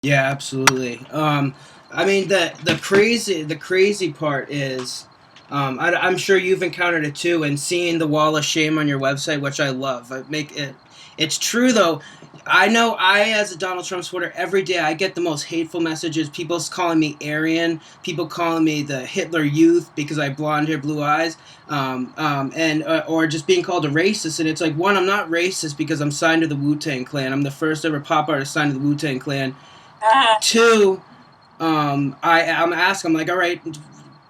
Yeah, absolutely. I mean, the crazy part is, I'm sure you've encountered it too, and seeing the wall of shame on your website, which I love. I make it. It's true though. I know as a Donald Trump supporter, every day I get the most hateful messages. People's calling me Aryan. People calling me the Hitler Youth because I have blonde hair, blue eyes, and or just being called a racist. And it's like, one, I'm not racist because I'm signed to the Wu-Tang Clan. I'm the first ever pop artist signed to the Wu-Tang Clan. Two, I'm asking, I'm like, all right,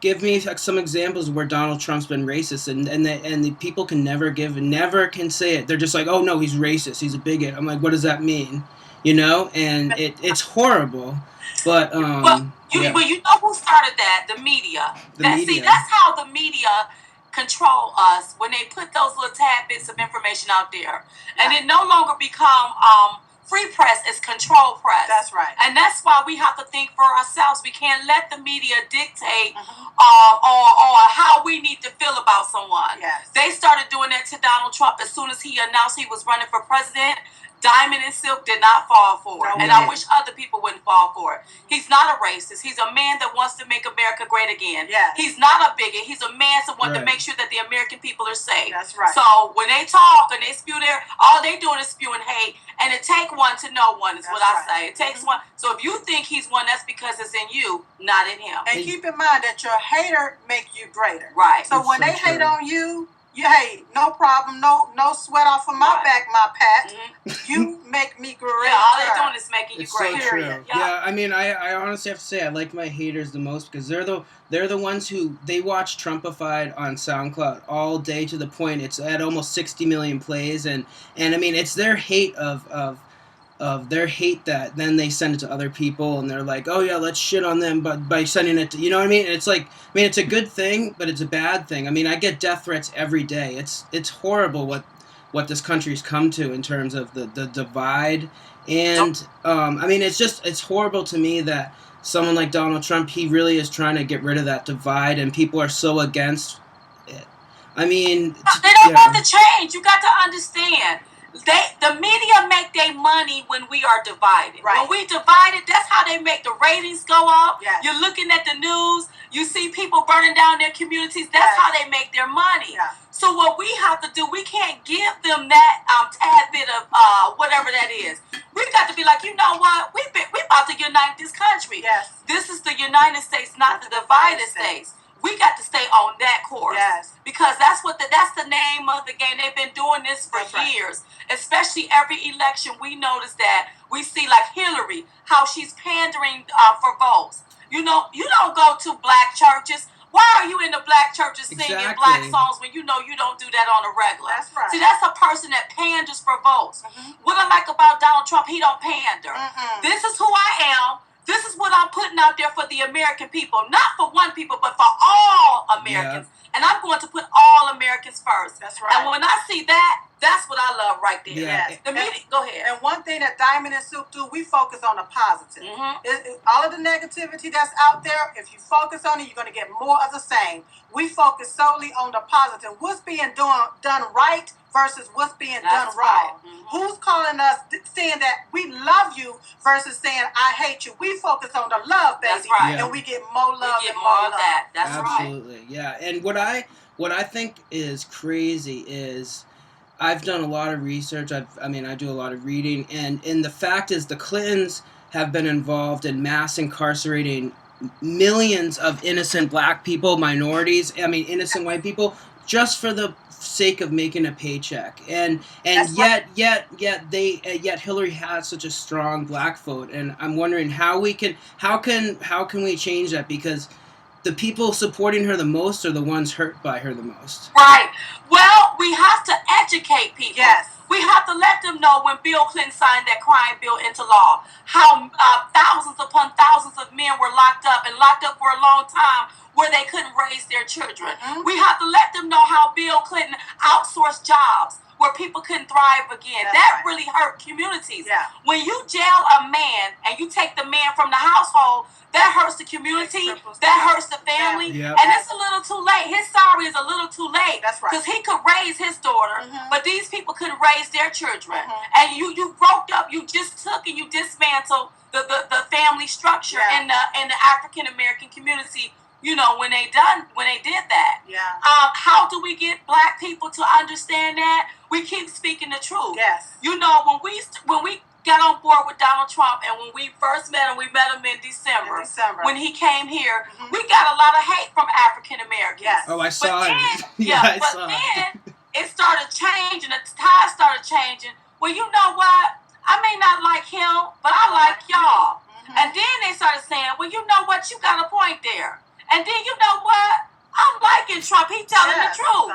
give me some examples where Donald Trump's been racist, and the people can never can say it. They're just like, oh no, he's racist, he's a bigot. I'm like, what does that mean? You know, and it's horrible. But yeah, well, you know who started that? The media. the media. That's how the media control us when they put those little tad bits of information out there, and it no longer become free press, is control press. That's right. And that's why we have to think for ourselves. We can't let the media dictate or how we need to feel about someone. Yes. They started doing that to Donald Trump as soon as he announced he was running for president. Diamond and Silk did not fall for it. No, and I wish other people wouldn't fall for it. He's not a racist. He's a man that wants to make America great again. Yes. He's not a bigot. He's a man that wants Right. to make sure that the American people are safe. That's right. So when they talk and they spew all they doing is spewing hate. And it take one to know one is what I say. It takes one. So if you think he's one, that's because it's in you, not in him. And keep in mind that your hater make you greater. Right. So when they hate on you, hey, no problem, no sweat off of my back, my pat. You make me great. Yeah, all they're doing is making you It's great. so true. Yeah. Yeah, I mean, I honestly have to say I like my haters the most because they're the ones who they watch Trumpified on SoundCloud all day to the point it's at almost 60 million plays, and I mean it's their hate of their hate that then they send it to other people and they're like, oh yeah, let's shit on them, but by sending it to, you know what I mean? And it's like, I mean, it's a good thing, but it's a bad thing. I mean, I get death threats every day. It's horrible what this country's come to in terms of the divide. And I mean, it's horrible to me that someone like Donald Trump, he really is trying to get rid of that divide, and people are so against it. I mean, they don't want to change. You got to understand. The media make their money when we are divided. Right. When we divided, that's how they make the ratings go up. Yes. You're looking at the news, you see people burning down their communities. That's how they make their money. Yeah. So what we have to do, we can't give them that tad bit of whatever that is. We've got to be like, you know what? We about to unite this country. Yes. This is the United States, not the divided states. We got to stay on that course. Yes. Because that's the name of the game. They've been doing this for years. Especially every election, we notice that. We see like Hillary, how she's pandering for votes. You know, you don't go to black churches. Why are you in the black churches singing black songs when you know you don't do that on a regular? That's right. See, that's a person that panders for votes. What I like about Donald Trump, he don't pander. This is who I am. This is what I'm putting out there for the American people. Not for one people, but for all Americans. Yeah. And I'm going to put all Americans first. That's right. And when I see that, that's what I love right there. Yeah. Yes. The media, go ahead. And one thing that Diamond and Soup do, we focus on the positive. All of the negativity that's out there, if you focus on it, you're going to get more of the same. We focus solely on the positive. What's being done right versus what's being done wrong. Who's calling us saying that we love you versus saying I hate you? We focus on the love, baby. That's right. And we get more love we get and more more of that. That's Absolutely. right. Yeah. And what I think is crazy is I've done a lot of research. I do a lot of reading, and the fact is the Clintons have been involved in mass incarcerating millions of innocent black people, minorities, innocent white people, just for the sake of making a paycheck. And yet Hillary has such a strong black vote, and I'm wondering how can we change that, because the people supporting her the most are the ones hurt by her the most. Right. Well, we have to educate people. Yes. We have to let them know when Bill Clinton signed that crime bill into law, how thousands upon thousands of men were locked up for a long time where they couldn't raise their children. We have to let them know how Bill Clinton outsourced jobs. where people couldn't thrive again. That's That right. really hurt communities. Yeah. When you jail a man and you take the man from the household, that hurts the community, that hurts the family, Yep. and it's a little too late. His sorry is a little too late. That's right. Because he could raise his daughter, but these people couldn't raise their children. And you broke up, you just took and you dismantled the family structure in the African American community. You know, when they did that. Yeah. How do we get black people to understand that? We keep speaking the truth. Yes. You know, when we got on board with Donald Trump, and when we first met him, we met him in December. When he came here, we got a lot of hate from African Americans. Yes. Oh, I saw it. Then it started changing. The tide started changing. Well, you know what? I may not like him, but I like y'all. And then they started saying, well, you know what? You got a point there. And then you know what? I'm liking Trump. He telling the truth.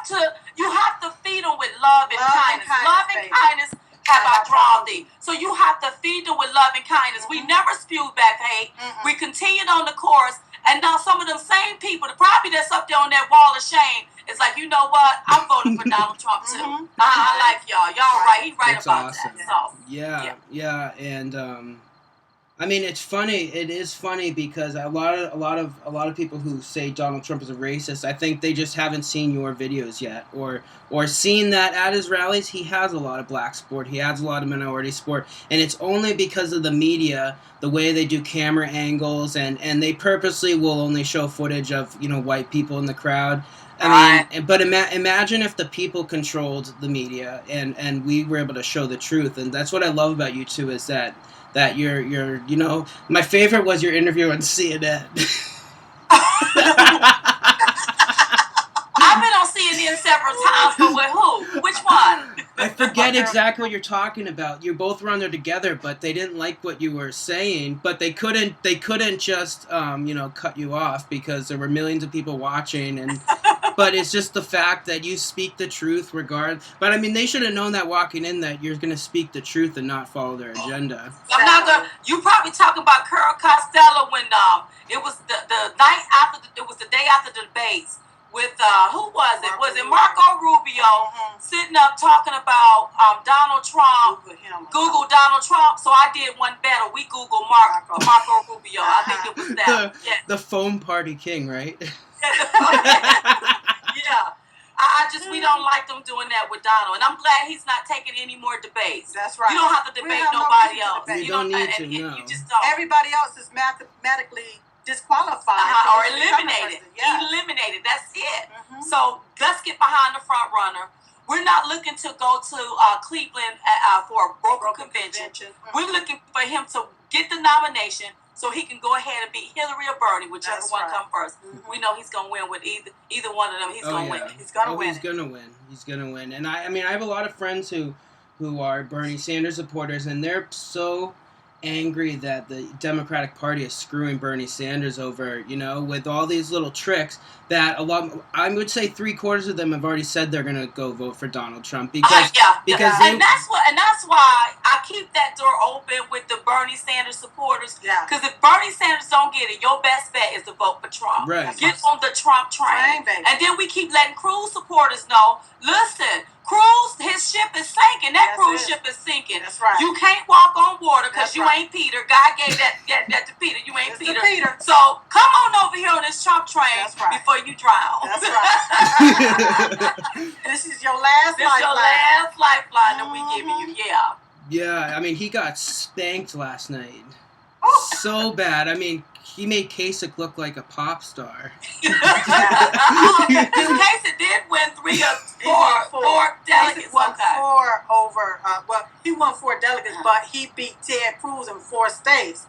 So you have to feed them with love and kindness. Love and kindness have I drawn thee. So you have to feed them with love and kindness. We never spewed back hate. We continued on the course. And now some of them same people, the probably that's up there on that wall of shame, it's like, you know what? I'm voting for Donald Trump too. I like y'all. Y'all right. He right That's about awesome. that. So Yeah. And I mean, it's funny. It is funny because a lot of people who say Donald Trump is a racist, I think they just haven't seen your videos yet, or seen that at his rallies he has a lot of black support, he has a lot of minority support, and it's only because of the media, the way they do camera angles, and they purposely will only show footage of white people in the crowd. I mean, but imagine if the people controlled the media and we were able to show the truth, and that's what I love about you too, is that you're my favorite was your interview on CNN. I've been on CNN several times, but with who? Which one? I forget exactly what you're talking about. You both were on there together, but they didn't like what you were saying. But they couldn't just cut you off because there were millions of people watching. And but it's just the fact that you speak the truth, regard. But I mean, they should have known that walking in that you're going to speak the truth and not follow their agenda. I'm not gonna. You probably talking about Carol Costello when it was the night after it was the day after the debates. With who was it? Was it Marco Rubio sitting up talking about Donald Trump? Google Donald Trump. So I did one better. We Googled Marco Rubio. I think it was that. The foam party king, right? We don't like them doing that with Donald, and I'm glad he's not taking any more debates. That's right. You don't have to debate nobody else. You don't need to. No. You just don't. Everybody else is mathematically disqualified or eliminated. Eliminated. That's it. So let's get behind the front runner. We're not looking to go to Cleveland for a broker convention. We're looking for him to get the nomination so he can go ahead and beat Hillary or Bernie, whichever one comes first. We know he's going to win with either one of them. He's going to win. He's going to win. He's going to win. And I mean, I have a lot of friends who are Bernie Sanders supporters, and they're so angry that the Democratic Party is screwing Bernie Sanders over, with all these little tricks that I would say 3/4 of them have already said they're going to go vote for Donald Trump because and that's why I keep that door open with the Bernie Sanders supporters. Because if Bernie Sanders don't get it, your best bet is to vote for Trump. Right. Get on the Trump train. Baby. And then we keep letting Cruz supporters know, listen, Cruz, his ship is sinking. That cruise ship is sinking. That's right. You can't walk on water because you ain't Peter. God gave that to Peter. You ain't Peter. So come on over here on this Trump train before you drown. That's right. This is your last lifeline. This is your last lifeline that we giving you. Yeah, I mean, he got spanked last night. So bad. I mean, he made Kasich look like a pop star. Kasich did win four delegates. Won four over. He won 4 delegates, but he beat Ted Cruz in 4 states.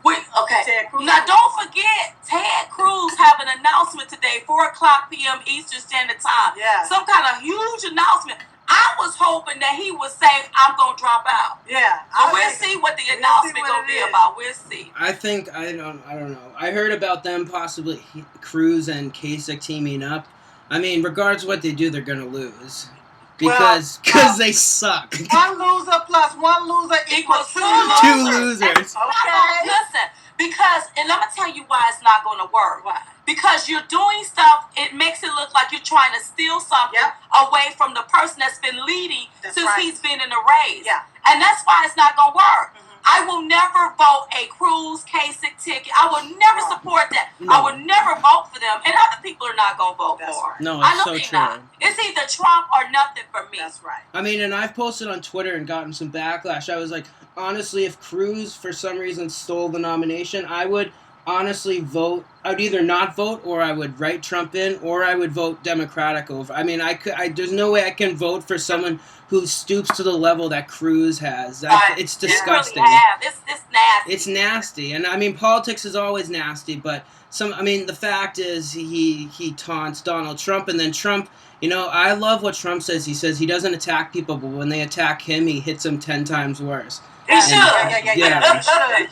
Ted Cruz. Now, don't forget, Ted Cruz have an announcement today, 4:00 p.m. Eastern Standard Time. Yeah. Some kind of huge announcement. I was hoping that he would say, I'm going to drop out. Yeah. But we'll see what the announcement going to be about. We'll see. I think, I don't know. I heard about them possibly, Cruz and Kasich teaming up. I mean, regardless of what they do, they're going to lose. Because they suck. 1 loser plus 1 loser equals 2 losers. 2 losers. Okay. Listen, because and let me tell you why it's not going to work. Why? Because you're doing stuff, it makes it look like you're trying to steal something away from the person that's been leading since he's been in the race. Yeah. And that's why it's not going to work. I will never vote a Cruz Kasich ticket. I will never support that. No. I will never vote for them. And other people are not going to vote That's for. right. No, I it's know so they're true. not. It's either Trump or nothing for me. That's right. I mean, and I've posted on Twitter and gotten some backlash. I was like, honestly, if Cruz for some reason stole the nomination, I would honestly vote. I would either not vote, or I would write Trump in, or I would vote Democratic over. I mean, there's no way I can vote for someone who stoops to the level that Cruz has. It's disgusting. Really have. It's nasty. It's nasty, and I mean, politics is always nasty. But the fact is, he taunts Donald Trump, and then Trump. You know, I love what Trump says. He says he doesn't attack people, but when they attack him, he hits them 10 times worse. He should. Yeah.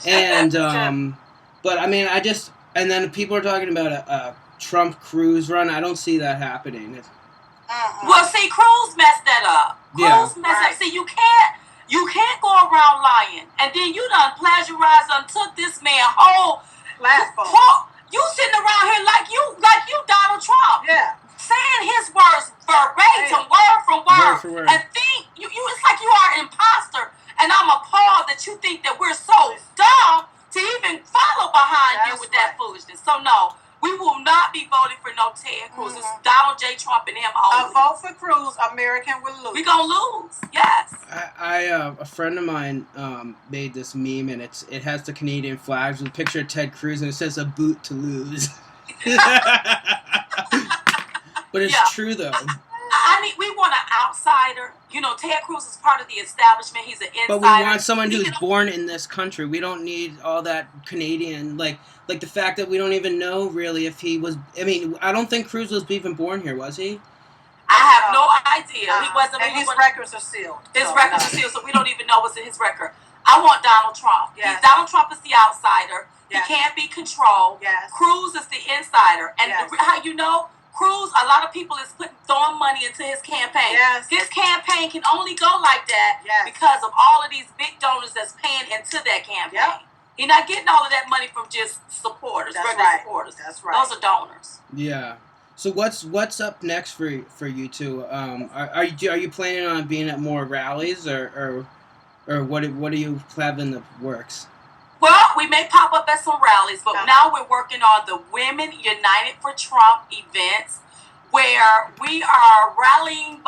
And but I mean, and then people are talking about a Trump Cruz run. I don't see that happening. Well, see, Cruz messed that up. Cruz messed up. See, you can't go around lying, and then you done plagiarized and took this man whole platform. You sitting around here like you Donald Trump. Yeah. Saying his words verbatim, word for word, and think you it's like you are an imposter, and I'm appalled that you think that we're so dumb to even follow behind you with that foolishness. So no, we will not be voting for no Ted Cruz. It's Donald J. Trump and him only. A vote for Cruz, American will lose. We gonna lose. Yes. A friend of mine made this meme, and it has the Canadian flags with a picture of Ted Cruz, and it says "a boot to lose." But it's true, though. I mean, we want an outsider. You know, Ted Cruz is part of the establishment. He's an insider. But we want someone who's born in this country. We don't need all that Canadian, like the fact that we don't even know really if he was. I mean, I don't think Cruz was even born here, was he? I have no idea. He wasn't. And his records are sealed. His records are sealed, so we don't even know what's in his record. I want Donald Trump. Yes. Donald Trump is the outsider. Yes. He can't be controlled. Yes. Cruz is the insider. And Yes. how you know? Cruz, a lot of people is throwing money into his campaign. Yes. His campaign can only go like that because of all of these big donors that's paying into that campaign. Yep. He's not getting all of that money from just supporters, regular supporters. That's right. Those are donors. Yeah. So what's up next for you two? Are you planning on being at more rallies or what do you have in the works? Well, we may pop up at some rallies, but now we're working on the Women United for Trump events, where we are rallying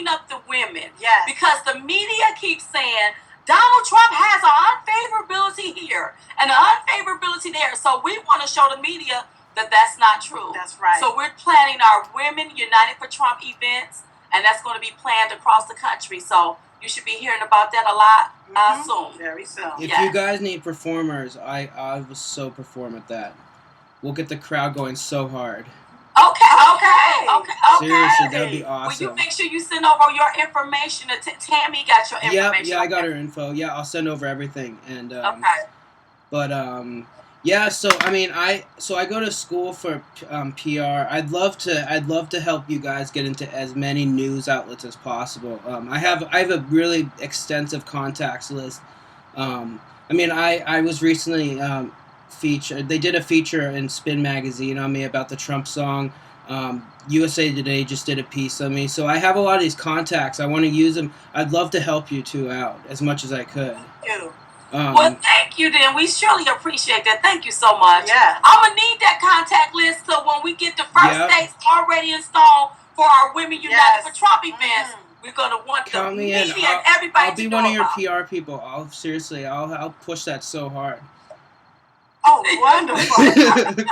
up the women. Yes. Because the media keeps saying Donald Trump has an unfavorability here and an unfavorability there. So we want to show the media that that's not true. That's right. So we're planning our Women United for Trump events, and that's going to be planned across the country. So you should be hearing about that a lot soon. Very soon. If you guys need performers, I will so perform at that. We'll get the crowd going so hard. Okay. Seriously, that would be awesome. Will you make sure you send over your information? Tammy got your information. Yeah, I got her info. Yeah, I'll send over everything. And But so I mean, I go to school for PR. I'd love to help you guys get into as many news outlets as possible. I have a really extensive contacts list. I mean, I was recently featured. They did a feature in Spin Magazine on me about the Trump song. USA Today just did a piece on me. So I have a lot of these contacts. I want to use them. I'd love to help you two out as much as I could. Thank you. Well, thank you, then. We surely appreciate that. Thank you so much. Yeah. I'm going to need that contact list so when we get the first states already installed for our Women United for Trump events, we're going to want the media and everybody I'll be one of your PR people. I'll push that so hard. Oh, wonderful.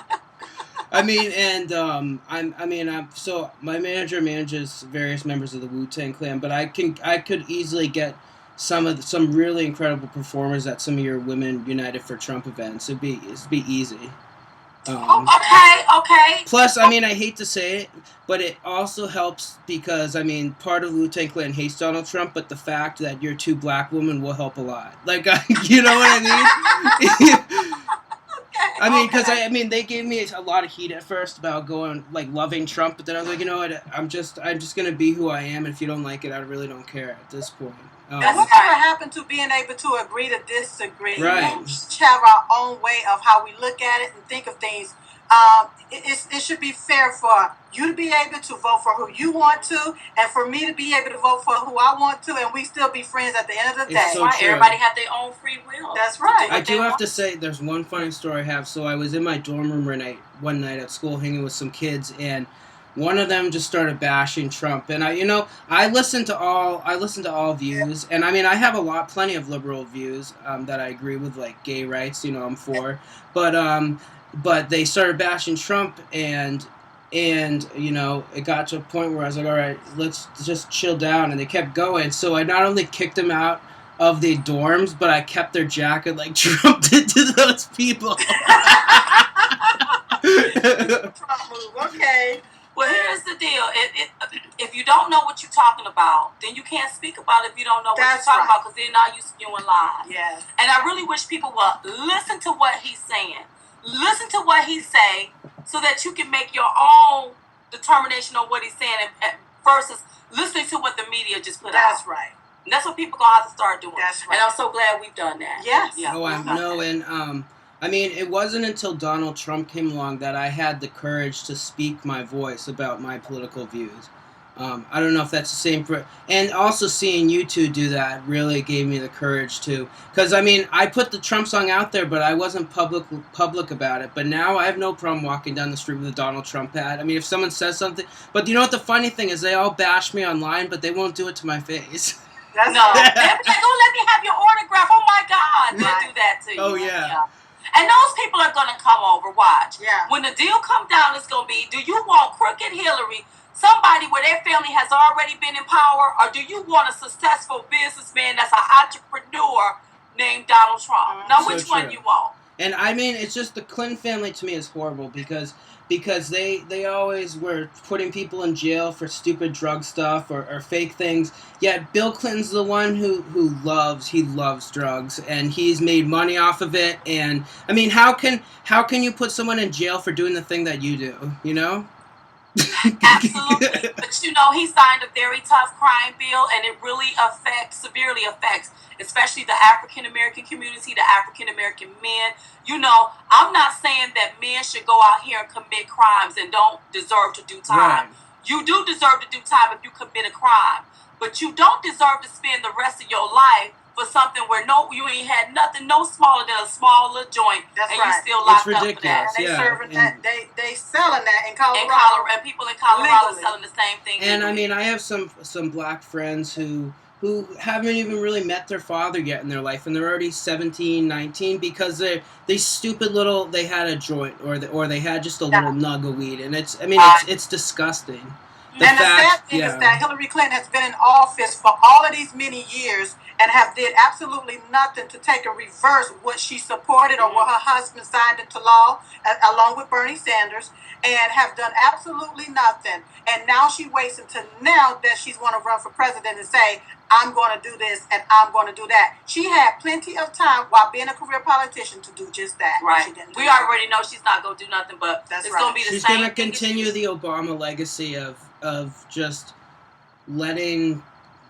I mean, and so my manager manages various members of the Wu-Tang Clan, but I could easily get some really incredible performers at some of your Women United for Trump events. It'd be easy. Okay. Plus, I mean, I hate to say it, but it also helps because, I mean, part of Wu-Tang Clan hates Donald Trump, but the fact that you're two black women will help a lot. Like, you know what I mean? I mean, because they gave me a lot of heat at first about going loving Trump, but then I was like, you know what? I'm just gonna be who I am, and if you don't like it, I really don't care at this point. Whatever happened to being able to agree to disagree? Right. each have our own way of how we look at it and think of things. It should be fair for you to be able to vote for who you want to, and for me to be able to vote for who I want to, and we still be friends at the end of the day. So right. true. Everybody have their own free will. That's right. I do have to say, there's one funny story I have. So I was in my dorm room one night at school, hanging with some kids, and one of them just started bashing Trump. And I listen to all views, and I mean, I have plenty of liberal views that I agree with, like gay rights. I'm for, but they started bashing Trump, and it got to a point where I was like, all right, let's just chill down, and they kept going. So I not only kicked them out of the dorms, but I kept their jacket like Trump did to those people. Trump move, okay. Well, here's the deal. If you don't know what you're talking about, then you can't speak about it if you don't know what you're talking about, because then now you're spewing lies. Yes. And I really wish people would listen to what he's saying. Listen to what he say, so that you can make your own determination on what he's saying versus listening to what the media just put out. That's right. And that's what people gonna have to start doing. That's right. And I'm so glad we've done that. Yes. Yeah. Oh, I know. And I mean, it wasn't until Donald Trump came along that I had the courage to speak my voice about my political views. I don't know if that's the same and also seeing you two do that really gave me the courage to, because I mean, I put the Trump song out there, but I wasn't public about it. But now I have no problem walking down the street with a Donald Trump hat. I mean, if someone says something, but you know what the funny thing is, they all bash me online, but they won't do it to my face. That's no, they'll be like, "Oh, let me have your autograph." Oh my God, they'll do that to you. Oh yeah. And those people are gonna come over. Watch. Yeah. When the deal come down, it's gonna be: do you want crooked Hillary, somebody where their family has already been in power, or do you want a successful businessman that's an entrepreneur named Donald Trump? Now, which one you want? And I mean, it's just the Clinton family to me is horrible because they always were putting people in jail for stupid drug stuff or fake things. Yet Bill Clinton's the one who loves drugs, and he's made money off of it. And I mean, how can you put someone in jail for doing the thing that you do? You know? Absolutely. But he signed a very tough crime bill, and it really severely affects, especially the African American community, the African American men. I'm not saying that men should go out here and commit crimes and don't deserve to do time. Right. You do deserve to do time if you commit a crime, but you don't deserve to spend the rest of your life for something where you ain't had nothing no smaller than a small little joint. That's and right. You still locked up for that. And they serving that. They selling that in Colorado. And people in Colorado are selling the same thing. And I mean, I have some black friends who haven't even really met their father yet in their life, and they're already 17, 19 because they had a joint or they had just a little nug of weed, and it's disgusting. The sad thing is that Hillary Clinton has been in office for all of these many years and have did absolutely nothing to take a reverse what she supported or what her husband signed into law, along with Bernie Sanders, and have done absolutely nothing. And now she waits until now that she's going to run for president and say, I'm going to do this and I'm going to do that. She had plenty of time while being a career politician to do just that. Right. We already know she's not going to do nothing, but it's going to be the she's same. She's going to continue the Obama legacy of just letting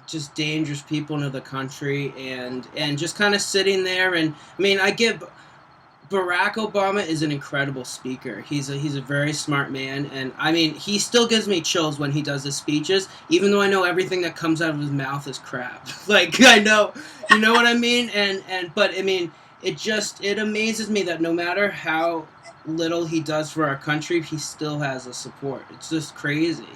just dangerous people into the country and just kind of sitting there. And I mean, Barack Obama is an incredible speaker. He's a very smart man, and I mean, he still gives me chills when he does his speeches, even though I know everything that comes out of his mouth is crap. Like, I know, you know what I mean? But I mean, it amazes me that no matter how little he does for our country, he still has a support. It's just crazy.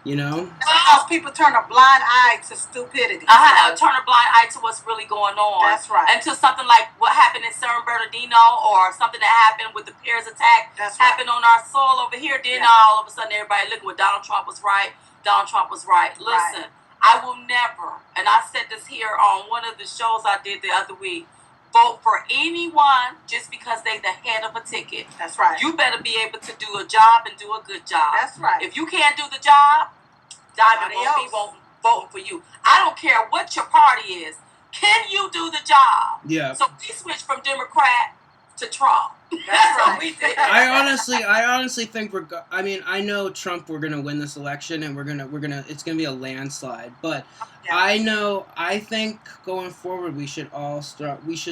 Because people turn a blind eye to stupidity. Turn a blind eye to what's really going on. That's right. And to something like what happened in San Bernardino, or something that happened with the Paris attack happened on our soil over here. Then all of a sudden everybody looking what Donald Trump was right. Donald Trump was right. Listen, I will never, and I said this here on one of the shows I did the other week, vote for anyone just because they the head of a ticket. That's right. You better be able to do a job and do a good job. That's right. If you can't do the job, Diamond won't be voting for you. I don't care what your party is. Can you do the job? Yeah. So we switched from Democrat to Trump. That's That's what right. we did. I honestly think I mean, I know Trump. We're gonna win this election, and it's gonna be a landslide. But Yeah. I think going forward, we should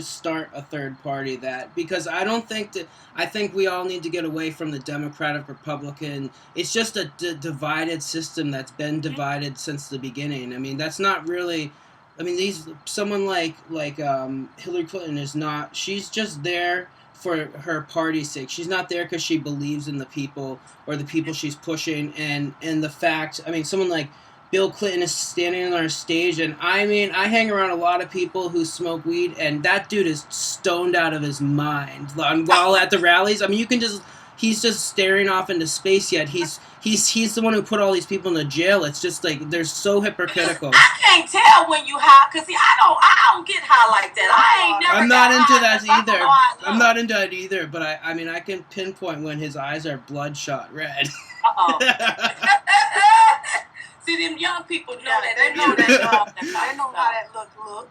start a third party because I think we all need to get away from the Democratic Republican. It's just a divided system that's been divided since the beginning. I mean, that's not really. I mean, someone like Hillary Clinton is not. She's just there for her party's sake. She's not there because she believes in the people or the people she's pushing. And the fact, I mean, someone like Bill Clinton is standing on our stage, and I mean, I hang around a lot of people who smoke weed, and that dude is stoned out of his mind while at the rallies. I mean, he's just staring off into space. Yet he's the one who put all these people in the jail. It's just like they're so hypocritical. I can't tell when you high, cause see, I don't get high like that. I ain't never. I'm not got into high that 'cause I either. know I I'm not into that either. But I mean, I can pinpoint when his eyes are bloodshot red. See, them young people know that. They know that. They know how that look.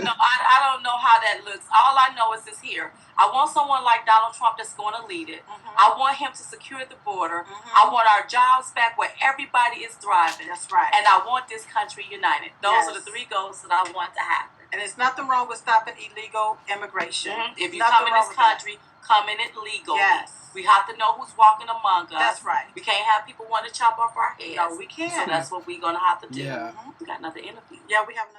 No, I don't know how that looks. All I know is this here. I want someone like Donald Trump that's going to lead it. I want him to secure the border. I want our jobs back where everybody is thriving. That's right. And I want this country united. Those are the 3 goals that I want to happen. And there's nothing wrong with stopping illegal immigration. If you come in this country, come in it legally. Yes. We have to know who's walking among us. That's right. We can't have people want to chop off our heads. No, we can't. So that's what we're going to have to do. Yeah. We got another interview. Yeah, we have another.